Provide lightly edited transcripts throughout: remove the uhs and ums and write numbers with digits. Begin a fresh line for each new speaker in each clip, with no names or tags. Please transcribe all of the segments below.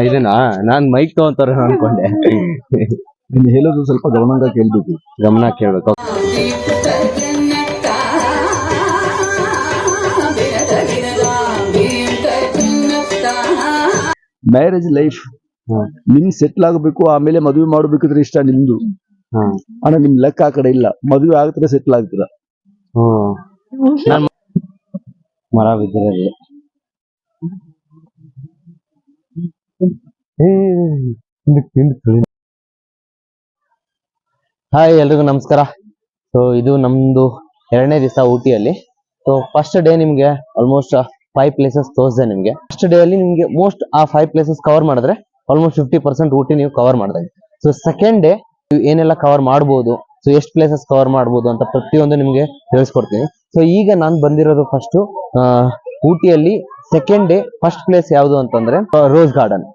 ಇದನ್ನ ನಾನ್ ಮೈಕ್ ತಗೊಂತಾರ ಅನ್ಕೊಂಡೆ.
ನೀನು ಹೇಳೋದು ಸ್ವಲ್ಪ ಗಮನ ಕೇಳ್ಬೇಕು.
ಗಮನ ಕೇಳ್ಬೇಕು.
ಮ್ಯಾರೇಜ್ ಲೈಫ್ ನಿಮ್ ಸೆಟ್ಲ್ ಆಗಬೇಕು, ಆಮೇಲೆ ಮದುವೆ ಮಾಡ್ಬೇಕಿದ್ರೆ ಇಷ್ಟ ನಿಮ್ದು. ಅಣ್ಣ ನಿಮ್ ಲೆಕ್ಕ ಆ ಕಡೆ ಇಲ್ಲ. ಮದುವೆ ಆಗ್ತೀರಾ, ಸೆಟ್ಲ್ ಆಗ್ತೀರಾ.
ಮರ ಬಿದ್ದಿರೋದು. ಹಾಯ್, ಎಲ್ರಿಗೂ ನಮಸ್ಕಾರ. ಸೊ ಇದು ನಮ್ದು 2ನೇ ದಿವಸ ಊಟಿಯಲ್ಲಿ. ಸೊ ಫಸ್ಟ್ ಡೇ ನಿಮ್ಗೆ ಆಲ್ಮೋಸ್ಟ್ 5 ಪ್ಲೇಸಸ್ ತೋರಿಸಿದೆ ನಿಮ್ಗೆ. ಫಸ್ಟ್ ಡೇ ಅಲ್ಲಿ ನಿಮ್ಗೆ ಮೋಸ್ಟ್ ಆ 5 ಪ್ಲೇಸಸ್ ಕವರ್ ಮಾಡಿದ್ರೆ ಆಲ್ಮೋಸ್ಟ್ 50% ಊಟಿ ನೀವು ಕವರ್ ಮಾಡಿದಾಗ. ಸೊ ಸೆಕೆಂಡ್ ಡೇ ಏನೆಲ್ಲ ಕವರ್ ಮಾಡ್ಬೋದು, ಸೊ ಎಷ್ಟು ಪ್ಲೇಸಸ್ ಕವರ್ ಮಾಡ್ಬೋದು ಅಂತ ಪ್ರತಿಯೊಂದು ನಿಮ್ಗೆ ತಿಳಿಸ್ಕೊಡ್ತೀನಿ. ಸೊ ಈಗ ನಾನು ಬಂದಿರೋದು ಫಸ್ಟ್ ಊಟಿಯಲ್ಲಿ ಸೆಕೆಂಡ್ ಡೇ ಫಸ್ಟ್ ಪ್ಲೇಸ್ ಯಾವುದು ಅಂತಂದ್ರೆ ರೋಸ್ ಗಾರ್ಡನ್.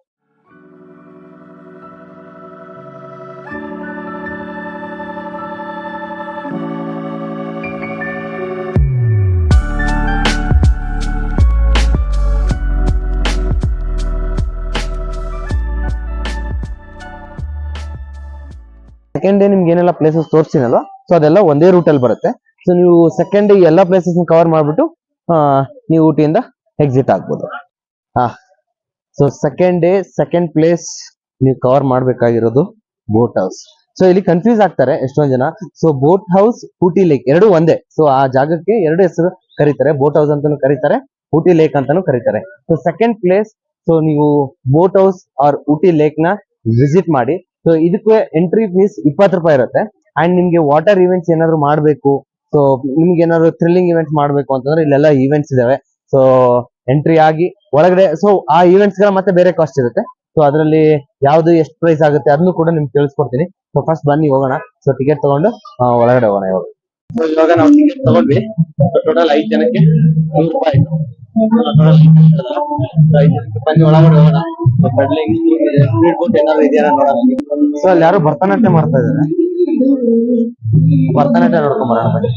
ಸೆಕೆಂಡ್ ಡೇ ನಿಮ್ಗೆ ಏನೆಲ್ಲ ಪ್ಲೇಸಸ್ ತೋರಿಸ್ತೀನಲ್ವಾ, ಸೊ ಅದೆಲ್ಲ ಒಂದೇ ರೂಟ್ ಅಲ್ಲಿ ಬರುತ್ತೆ. ಸೊ ನೀವು ಸೆಕೆಂಡ್ ಡೇ ಎಲ್ಲ ಪ್ಲೇಸಸ್ ಕವರ್ ಮಾಡ್ಬಿಟ್ಟು ನೀವು ಊಟಿಯಿಂದ ಎಕ್ಸಿಟ್ ಆಗ್ಬೋದು. So second day second place ನೀವು ಕವರ್ ಮಾಡ್ಬೇಕಾಗಿರೋದು ಬೋಟ್ ಹೌಸ್. ಸೊ ಇಲ್ಲಿ ಕನ್ಫ್ಯೂಸ್ ಆಗ್ತಾರೆ ಎಷ್ಟೊಂದ್ ಜನ. So boat house, Ooty lake ಎರಡು ಒಂದೇ. ಸೊ ಆ ಜಾಗಕ್ಕೆ ಎರಡು ಹೆಸರು ಕರೀತಾರೆ, ಬೋಟ್ ಹೌಸ್ ಅಂತಾನು ಕರೀತಾರೆ, ಊಟಿ ಲೇಕ್ ಅಂತಾನು ಕರೀತಾರೆ. ಸೊ ಸೆಕೆಂಡ್ ಪ್ಲೇಸ್, ಸೊ ನೀವು boat house or Ooty lake ನ ವಿಸಿಟ್ ಮಾಡಿ. ಸೊ ಇದಕ್ಕೆ ಎಂಟ್ರಿ ಫೀಸ್ 20 ರೂಪಾಯಿ ಇರುತ್ತೆ. ಅಂಡ್ ನಿಮ್ಗೆ ವಾಟರ್ ಇವೆಂಟ್ಸ್ ಏನಾದ್ರು ಮಾಡ್ಬೇಕು, ಸೊ ನಿಮ್ಗೆ ಏನಾದ್ರು ಥ್ರಿಲ್ಲಿಂಗ್ ಇವೆಂಟ್ಸ್ ಮಾಡ್ಬೇಕು ಅಂತಂದ್ರೆ ಇಲ್ಲೆಲ್ಲ ಈವೆಂಟ್ಸ್ ಇದಾವೆ. ಸೊ ಎಂಟ್ರಿ ಆಗಿ ಒಳಗಡೆ, ಸೊ ಆ ಈವೆಂಟ್ಸ್ ಗಳ ಮತ್ತೆ ಬೇರೆ ಕಾಸ್ಟ್ ಇರುತ್ತೆ. ಸೊ ಅದರಲ್ಲಿ ಯಾವ್ದು ಎಷ್ಟು ಪ್ರೈಸ್ ಆಗುತ್ತೆ ಅದನ್ನು ಕೂಡ ನಿಮ್ಗೆ ತಿಳಿಸ್ಕೊಡ್ತೀನಿ. ಸೊ ಫಸ್ಟ್ ಬನ್ನಿ ಹೋಗೋಣ. ಸೊ ಟಿಕೆಟ್ ತಗೊಂಡು ಒಳಗಡೆ ಹೋಗೋಣ. ಇವಾಗ ನಾವು ಟಿಕೆಟ್ ತಗೊಂಡ್ವಿ. ಟೋಟಲ್ 5 ಜನಕ್ಕೆ 100 ರೂಪಾಯಿ. ಬನ್ನಿ ಒಳಗಡೆ ಹೋಗೋಣ. ಸ್ಪೀಡ್ ಬೋಟ್ ಏನಾದ್ರು ಇದೆಯಾ ನೋಡೋಣ. ಸೊ ಅಲ್ಲಿ ಯಾರು ಭರತನಾಟ್ಯ ಮಾಡ್ತಾ ಇದಾರೆ, ಭರತನಾಟ್ಯ ನೋಡ್ಕೊಂಡ್ ಬರೋಣ ಬನ್ನಿ.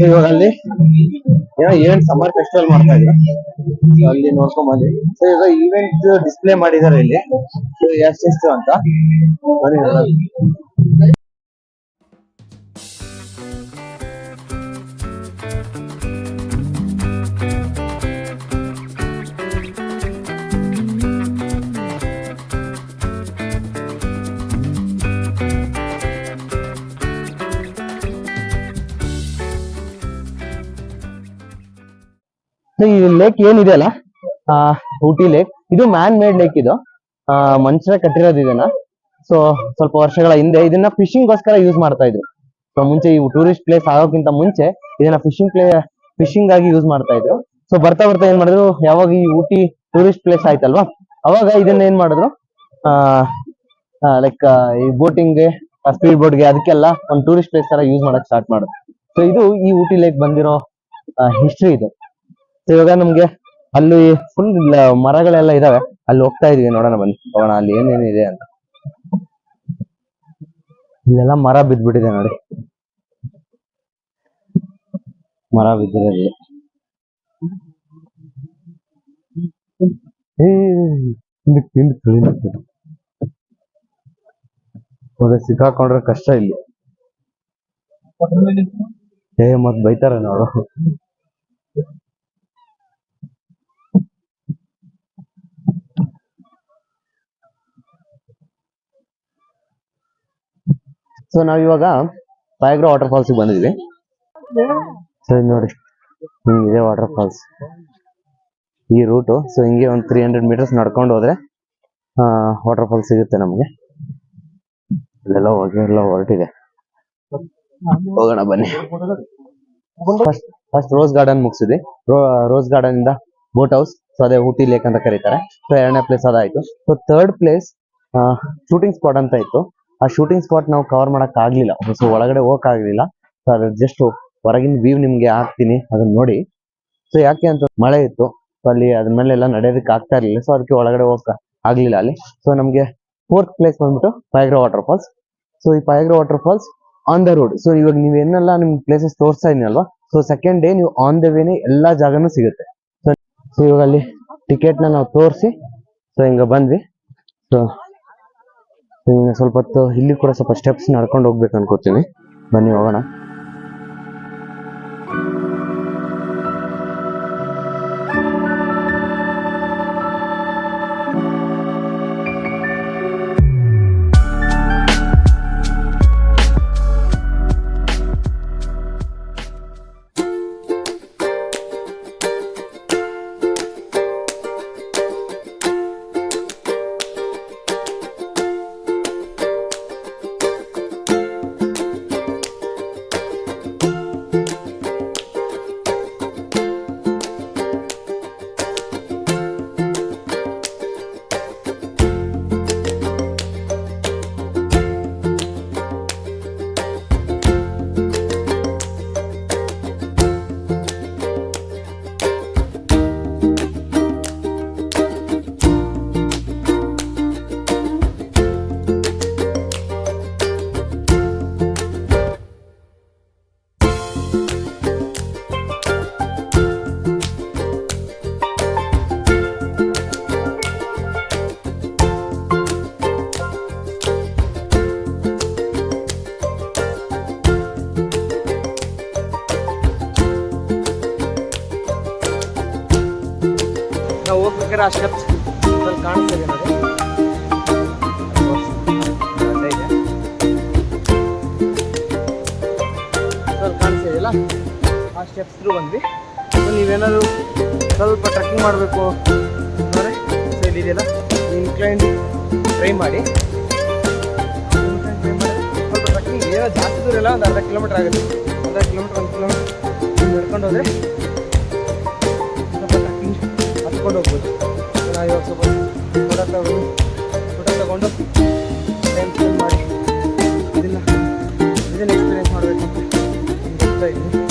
ಇವಾಗ ಅಲ್ಲಿ ಏನೋ ಈವೆಂಟ್ ಸಮ್ಮರ್ ಫೆಸ್ಟಿವಲ್ ಮಾಡ್ತಾ ಇದ್ರು, ಅಲ್ಲಿ ನೋಡ್ಕೊಂಡ್ ಬಂದ್ವಿ. ಸೊ ಈಗ ಈವೆಂಟ್ ಡಿಸ್ಪ್ಲೇ ಮಾಡಿದಾರೆ ಇಲ್ಲಿ, ಎಷ್ಟೆಷ್ಟು ಅಂತ. ಈ ಲೇಕ್ ಏನಿದೆ ಅಲ್ಲ, ಊಟಿ ಲೇಕ್, ಇದು ಮ್ಯಾನ್ ಮೇಡ್ ಲೇಕ್. ಇದು ಮನುಷ್ಯರೇ ಕಟ್ಟಿರೋದು ಇದನ್ನ. ಸೊ ಸ್ವಲ್ಪ ವರ್ಷಗಳ ಹಿಂದೆ ಇದನ್ನ ಫಿಶಿಂಗ್ ಗೋಸ್ಕರ ಯೂಸ್ ಮಾಡ್ತಾ ಇದ್ರು. ಸೊ ಮುಂಚೆ ಈ ಟೂರಿಸ್ಟ್ ಪ್ಲೇಸ್ ಆಗೋಕ್ಕಿಂತ ಮುಂಚೆ ಇದನ್ನ ಫಿಶಿಂಗ್ ಆಗಿ ಯೂಸ್ ಮಾಡ್ತಾ ಇದ್ರು. ಸೊ ಬರ್ತಾ ಬರ್ತಾ ಏನ್ ಮಾಡಿದ್ರು, ಯಾವಾಗ ಈ ಊಟಿ ಟೂರಿಸ್ಟ್ ಪ್ಲೇಸ್ ಆಯ್ತಲ್ವಾ, ಅವಾಗ ಇದನ್ನ ಏನ್ ಮಾಡಿದ್ರು, ಲೈಕ್ ಈ ಬೋಟಿಂಗ್ಗೆ, ಸ್ಪೀಡ್ ಬೋಟ್ಗೆ, ಅದಕ್ಕೆಲ್ಲ ಒಂದು ಟೂರಿಸ್ಟ್ ಪ್ಲೇಸ್ ತರ ಯೂಸ್ ಮಾಡಕ್ ಸ್ಟಾರ್ಟ್ ಮಾಡಿದ್ರು. ಸೊ ಇದು ಈ ಊಟಿ ಲೇಕ್ ಬಂದಿರೋ ಹಿಸ್ಟ್ರಿ ಇದು. ಇವಾಗ ನಮ್ಗೆ ಅಲ್ಲಿ ಫುಲ್ ಮರಗಳೆಲ್ಲ ಇದಾವೆ, ಅಲ್ಲಿ ಹೋಗ್ತಾ ಇದೀವಿ, ನೋಡೋಣ ಬನ್ನಿ ಹೋಗೋಣ ಅಲ್ಲಿ ಏನೇನಿದೆ ಅಂತ. ಇಲ್ಲೆಲ್ಲ ಮರ ಬಿದ್ದ್ಬಿಟ್ಟಿದೆ ನೋಡಿ, ಮರ ಬಿದ್ದಿರೋದು. ಸಿಕ್ಕಾಕೊಂಡ್ರೆ ಕಷ್ಟ ಇಲ್ಲಿ. ಮತ್ ಬೈತಾರೆ ನೋಡು. ಸೊ ನಾವಿವಾಗ ಪಾಯಗ್ರಾ ವಾಟರ್ ಫಾಲ್ಸ್ ಬಂದಿದ್ವಿ. ಸೊ ನೋಡಿ, ಇದೆ ವಾಟರ್ ಫಾಲ್ಸ್, ಈ ರೂಟು. ಸೊ ಹಿಂಗೆ ಒಂದು 300 ಮೀಟರ್ಸ್ ನಡ್ಕೊಂಡು ಹೋದ್ರೆ ವಾಟರ್ ಫಾಲ್ಸ್ ಸಿಗುತ್ತೆ ನಮ್ಗೆ. ಇಲ್ಲೆಲ್ಲ ಹೊರಟಿದೆ, ಹೋಗೋಣ ಬನ್ನಿ. ಫಸ್ಟ್ ರೋಸ್ ಗಾರ್ಡನ್ ಮುಗಿಸಿದ್ವಿ. ರೋಸ್ ಗಾರ್ಡನ್ ಇಂದ ಬೋಟ್ ಹೌಸ್, ಸೊ ಅದೇ ಊಟಿ ಲೇಕ್ ಅಂತ ಕರೀತಾರೆ. ಸೊ 2ನೇ ಪ್ಲೇಸ್ ಅದಾಯ್ತು. So 3rd place shooting spot ಅಂತ ಇತ್ತು. ಆ ಶೂಟಿಂಗ್ ಸ್ಪಾಟ್ ನಾವು ಕವರ್ ಮಾಡಕ್ ಆಗ್ಲಿಲ್ಲ, ಸೊ ಒಳಗಡೆ ಹೋಗಕ್ ಆಗ್ಲಿಲ್ಲ. ಸೊ ಅದು ಜಸ್ಟ್ ಹೊರಗಿನ ವ್ಯೂ ನಿಮ್ಗೆ ಹಾಕ್ತೀನಿ, ಅದನ್ನ ನೋಡಿ. ಸೊ ಯಾಕೆ ಅಂತ ಮಳೆ ಇತ್ತು, ಸೊ ಅಲ್ಲಿ ಅದ್ರ ಮೇಲೆ ಎಲ್ಲ ನಡೆಯೋದಕ್ಕೆ ಆಗ್ತಾ ಇರ್ಲಿಲ್ಲ, ಸೊ ಅದಕ್ಕೆ ಒಳಗಡೆ ಹೋಗಕ್ ಆಗ್ಲಿಲ್ಲ ಅಲ್ಲಿ. ಸೊ ನಮ್ಗೆ 4th ಪ್ಲೇಸ್ ಬಂದ್ಬಿಟ್ಟು ಪಯಾಗ್ರಾ ವಾಟರ್ ಫಾಲ್ಸ್. ಸೊ ಈ Pykara waterfalls on the road. So ಇವಾಗ ನೀವೇನೆಲ್ಲ ನಿಮ್ ಪ್ಲೇಸಸ್ ತೋರಿಸ್ತಾ ಇದೀನಲ್ವಾ, ಸೊ ಸೆಕೆಂಡ್ ಡೇ ನೀವು ಆನ್ ದ ವೇನೆ ಎಲ್ಲಾ ಜಾಗನೂ ಸಿಗುತ್ತೆ. ಸೊ ಇವಾಗ ಅಲ್ಲಿ ಟಿಕೆಟ್ ನಾವು ತೋರಿಸಿ ಸೊ ಹಿಂಗ ಬಂದ್ವಿ. ಸೊ ಸ್ವಲ್ಪ ಹೊತ್ತು ಇಲ್ಲಿ ಕೂಡ ಸ್ವಲ್ಪ ಸ್ಟೆಪ್ಸ್ ನಡ್ಕೊಂಡು ಹೋಗ್ಬೇಕು ಅನ್ಕೋತೀನಿ. ಬನ್ನಿ ಹೋಗೋಣ. ನಾವು ಹೋಗ್ಬೇಕಾದ್ರೆ ಆ ಸ್ಟೆಪ್ಸ್ ಸ್ವಲ್ಪ ಕಾಣಿಸ್ತಿದೆ ನೋಡಿ. ಸ್ವಲ್ಪ ಕಾಣಿಸ್ತಿದೆಯಲ್ಲ, ಆ ಸ್ಟೆಪ್ಸ್ ಥ್ರೂ ಬಂದ್ವಿ. ಸೊ ನೀವೇನಾದ್ರು ಸ್ವಲ್ಪ ಟ್ರೆಕ್ಕಿಂಗ್ ಮಾಡಬೇಕು ಅಂದರೆ ಸೊ ಇಲ್ಲಿದೆಯಲ್ಲ, ಇನ್ಕ್ಲೈನ್ ಟ್ರೈ ಮಾಡಿ. ಸ್ವಲ್ಪ ಟ್ರೆಕ್ಕಿಂಗ್ ಏನೋ ಜಾಸ್ತಿ ದೂರ ಇಲ್ಲ, ಒಂದು 1/2 ಕಿಲೋಮೀಟರ್ ಆಗುತ್ತೆ. 1/2 ಕಿಲೋಮೀಟರ್ 1 ಕಿಲೋಮೀಟರ್ ನಡ್ಕೊಂಡು ಹೋದರೆ ಸ್ವಲ್ಪ ಟ್ರೆಕ್ಕಿಂಗ್ ಹತ್ಕೊಂಡು ಹೋಗ್ಬೋದು. ನಾವು ಇವಾಗ ಸ್ವಲ್ಪ ಫೋಟೋ ತಗೊಂಡು ಟೈಮ್ ಸ್ಪೆಂಡ್ ಮಾಡಿ ಇದನ್ನು ಎಕ್ಸ್ಪೀರಿಯೆನ್ಸ್ ಮಾಡಬೇಕಂತ ಗೊತ್ತಾ ಇದ್ದೀನಿ.